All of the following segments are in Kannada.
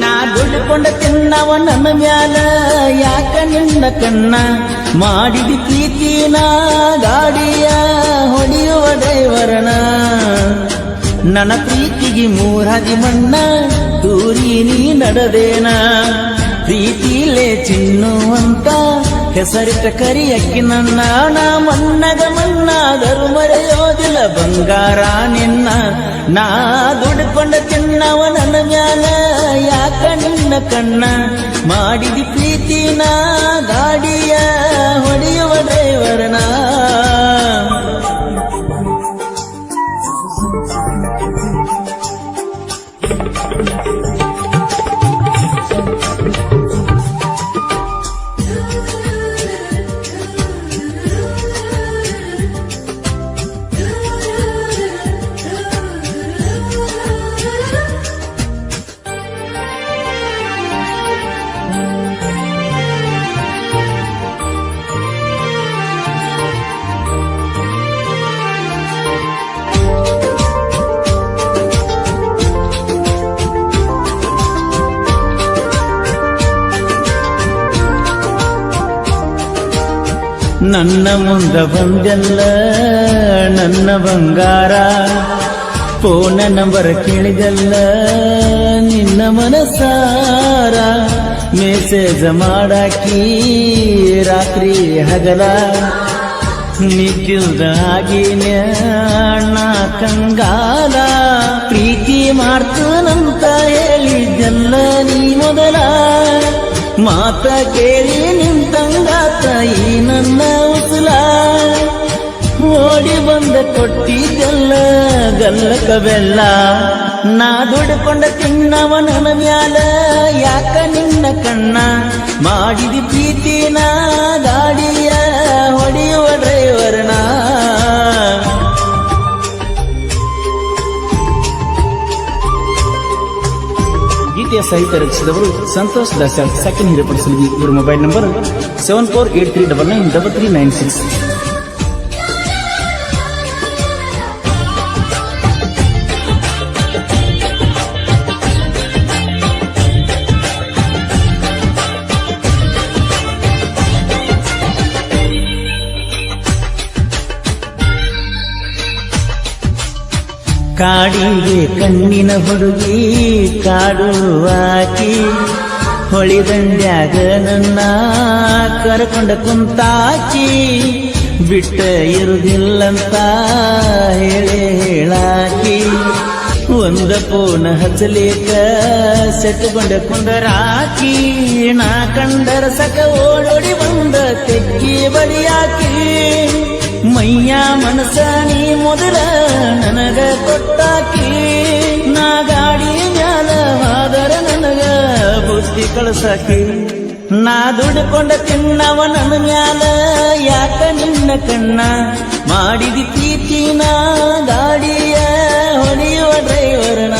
ನಾ ದುಡ್ಕೊಂಡ ತಿನ್ನವ ನನ್ನ ಮ್ಯಾಲ ಯಾಕ ನಿನ್ನ ಕಣ್ಣ ಮಾಡಿದಿ ಪ್ರೀತಿನ ಗಾಡಿಯ ಹೊಡೆಯುವ ಡ್ರೈವರನ ನನ್ನ ಪ್ರೀತಿಗೆ ಮೂರಾದಿ ಮಣ್ಣ ದೂರಿ ನೀ ನಡೆದೇನ ಪ್ರೀತಿಲೇ ಚಿನ್ನುವಂತ ಹೆಸರಿಟ್ಟ ಕರಿಯಕ್ಕಿ ನನ್ನ ನಾ ಮಣ್ಣಗ ಮಣ್ಣಾದರೂ ಮರೆಯೋದಿಲ್ಲ ಬಂಗಾರ ನಿನ್ನ ನಾ ದುಡ್ಕೊಂಡ ತಿನ್ನವ ನನ್ನ ಮ್ಯಾಲ ಯಾಕ ನಿನ್ನ ಕಣ್ಣ ಮಾಡಿದಿ ಪ್ರೀತಿನ ಗಾಡಿಯ ಹೊಡೆಯುವ ಡ್ರೈವರನ ನನ್ನ ಮುಂದ ಬಂದೆಲ್ಲ ನನ್ನ ಬಂಗಾರ ಫೋನ ನಂಬರ್ ಕೇಳಿದಲ್ಲ ನಿನ್ನ ಮನಸಾರ ಮೆಸೇಜ್ ಮಾಡಾಕಿ ರಾತ್ರಿ ಹಗಲ ನಿದ್ದಿಲ್ದ ಆಗಿನ ನಾ ಕಂಗಾಲ ಪ್ರೀತಿ ಮಾಡ್ತನಂತ ಹೇಳಿದ್ದಲ್ಲ ನೀ ಮೊದಲ ಮಾತ ಕೇಳಿ ನಿಂತಂಗಾತ ಈ ನನ್ನ ಉಸಲ ಓಡಿ ಬಂದ ಕೊಟ್ಟಿದ್ದೆಲ್ಲ ಗಲ್ಲಕ ಬೆಲ್ಲ ನಾ ದುಡ್ಕೊಂಡ ತಿನ್ನವ ನನ್ನ ಮ್ಯಾಲ ಯಾಕ ನಿನ್ನ ಕಣ್ಣ ಮಾಡಿದಿ ಪ್ರೀತಿನ ಗಾಡಿಯ ಹೊಡೆಯುವ ಡ್ರೈವರ್ನ ಗೀತೆಯ ಸಾಹಿತ್ಯ ರಚಿಸಿದವರು ಸಂತೋಷ್ ದಾಸ್ಯಾಳ್ ಸೆಕೆಂಡ್ ಹಿರೇಪಡಿಸಲಿಗೆ ಇವರ ಮೊಬೈಲ್ ನಂಬರ್ 7483993396. ಕಾಡಿಗೆ ಕಣ್ಣಿನ ಹುಡುಗಿ ಕಾಡುವಾಕಿ ಹೊಳಿದಂಡ್ಯಾಗ ನನ್ನ ಕರ್ಕೊಂಡ ಕುಂತಾಕಿ ಬಿಟ್ಟ ಇರುವುದಿಲ್ಲಂತ ಹೇಳಾಕಿ ಒಂದ ಫೋನ್ ಹಚ್ಚಲೇಕ ಸೆಟ್ಕೊಂಡ ಕುಂದರಾಕಿ ನಾ ಕಂಡರ ಸಕ ಓಡೋಡಿ ಬಂದ ತೆಕ್ಕಿ ಬಡಿಯಾಕಿ ಮೈಯ ಮನಸ ನೀ ಮೊದಲ ನನಗ ಕೊಟ್ಟಾಕಿ ನಾ ಗಾಡಿ ಮ್ಯಾಲ ಹಾದರ ನನಗ ಬುದ್ಧಿ ಕಳಸಾಕಿ ನಾ ದುಡ್ಕೊಂಡ ತಿನ್ನವ ನನ್ನ ಮ್ಯಾಲ ಯಾಕ ನಿನ್ನ ಕಣ್ಣ ಮಾಡಿದಿ ಪ್ರೀತಿನ ಗಾಡಿಯ ಹೊಡೆಯುವ ಡ್ರೈವರ್ನ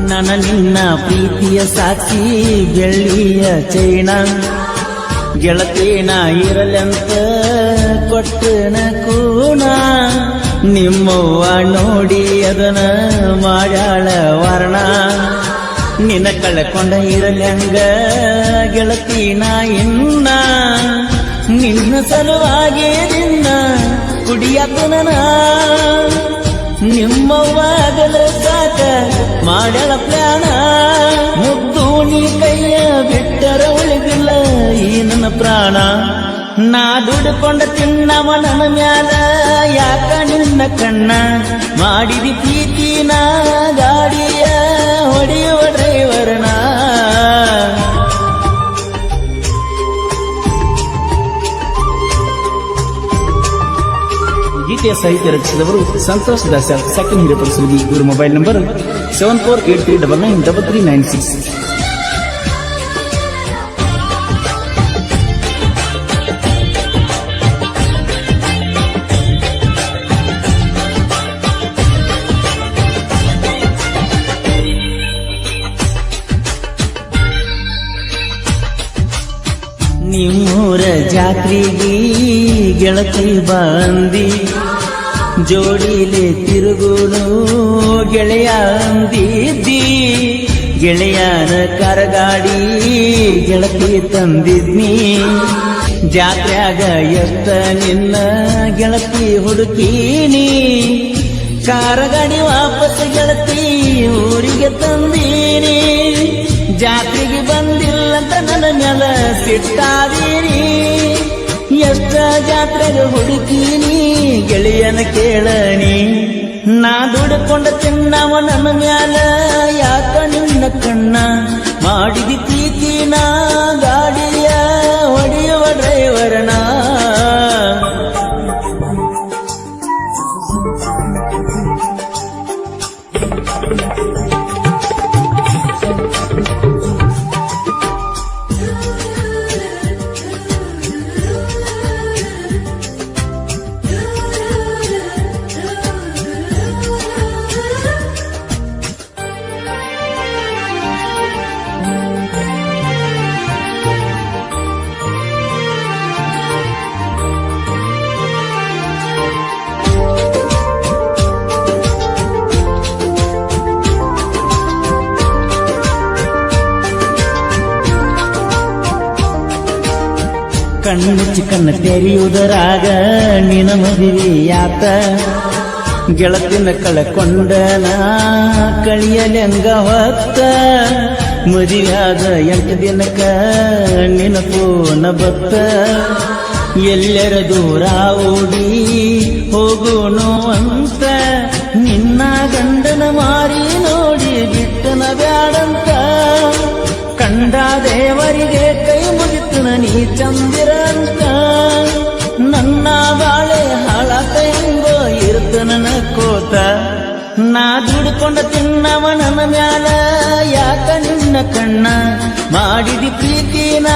ನನ್ನ ನಿನ್ನ ಪ್ರೀತಿಯ ಸಾಕ್ಷಿ ಬೆಳ್ಳಿಯ ಚೈನ ಗೆಳತಿನ ಇರಲಂತ ಕೊಟ್ಟನ ಕೂಣ ನಿಮ್ಮವ್ವ ನೋಡಿ ಅದನ ಮಾಡ್ಯಾಳ ವರ್ಣ ನಿನ್ನ ಕಳ್ಕೊಂಡ ಇರಲಂಗ ಗೆಳತಿನ ಇನ್ನ ನಿನ್ನ ಸಲುವಾಗಿ ನಿನ್ನ ಕುಡಿಯತನ ನಿಮ್ಮವ್ವಾಗಲ ಸಾಕ ಮಾಡಳ ಪ್ಲಾನ ಮುದ್ದು ನೀ ಕೈಯ ಬಿಟ್ಟರ ಉಳಿದಿಲ್ಲ ಈ ನನ್ನ ಪ್ರಾಣ ನಾ ದುಡ್ಕೊಂಡ ತಿನ್ನವ ನನ್ನ ಮ್ಯಾಲ ಯಾಕ ನಿನ್ನ ಕಣ್ಣ ಮಾಡಿದಿ ಪ್ರೀತಿನ ಗಾಡಿಯ ಹೊಡೆಯುವ ಡ್ರೈವರ್ನ ಗೀತೆಯ ಸಾಹಿತ್ಯ ರಚಿಸಿದವರು ಸಂತೋಷ್ ದಾಸ್ಯಾಳ್ ಸೆಕೆಂಡ್ ಹಿರೇಪಡಿಸಲಿ. ಇವರ ಮೊಬೈಲ್ ನಂಬರ್ 7483993396. ನಿಮ್ಮೂರ ಜಾತ್ರೆಗೆ ಗೆಳತಿ ಬಂದಿ, ಜೋಡಿಲೆ ತಿರುಗುನು ಗೆಳೆಯ ಅಂದಿದ್ದಿ. ಗೆಳೆಯನ ಕರಗಾಡಿ ಗೆಳತಿ ತಂದಿದ್ನಿ, ಜಾತ್ರ್ಯಾಗ ಎತ್ತ ನಿನ್ನ ಗೆಳತಿ ಹುಡುಕೀನಿ. ಕಾರಗಾಡಿ ವಾಪಸ್ ಗೆಳತಿ ಊರಿಗೆ ತಂದೀನಿ. ಜಾತ್ರೆಗೆ ಬಂದಿಲ್ಲಂತ ನನ್ನ ಮ್ಯಾಲ ಸಿಟ್ಟಾದೀನಿ. ಎಷ್ಟ ಜಾತ್ರೆಗೆ ಹುಡುಕೀನಿ ಗೆಳೆಯನ ಕೇಳನಿ. ನಾ ದುಡ್ಕೊಂಡ ತಿನ್ನವ ನನ್ನ ಮ್ಯಾಲ ಯಾಕ ನಿನ್ನ ಕಣ್ಣ. ಮಾಡಿದಿ ಪ್ರೀತಿನ ಗಾಡಿಯ ಹೊಡೆಯುವ ಡ್ರೈವರನ. ಕಣ್ಣು ಕಣ್ಣು ತೆರೆಯುವುದರಾಗ ನಿನ ಮದುವೆಯಾತ. ಗೆಳತಿನ ಕಳಕೊಂಡನ ಕಳಿಯಲೆಂಗ ಹೊತ್ತ. ಮದುವೆಯಾದ 8 ದಿನಕ್ಕ ನಿನ ಫೋನ ಬತ್ತ. ಎಲ್ಲರ ದೂರ ಓಡಿ ಹೋಗೋನು ಅಂತ. ನಿನ್ನ ಗಂಡನ ಮಾರಿ ನೋಡಿ ಬಿಟ್ಟನ ಬ್ಯಾಡಂತ. ಕಂಡ ದೇವರಿಗೆ ಕೈ ಮುಗಿತನ ನೀ ಚಂದಿರಂತ. ನನ್ನ ಬಾಳೆ ಹಾಳಾತ ಹೆಂಗೋ ಇರ್ತನ ನಕ್ಕೋತ. ನಾ ದುಡ್ಕೊಂಡ ತಿನ್ನವ ನನ್ನ ಮ್ಯಾಲ ಯಾಕ ನಿನ್ನ ಕಣ್ಣ. ಮಾಡಿದಿ ಪ್ರೀತಿನ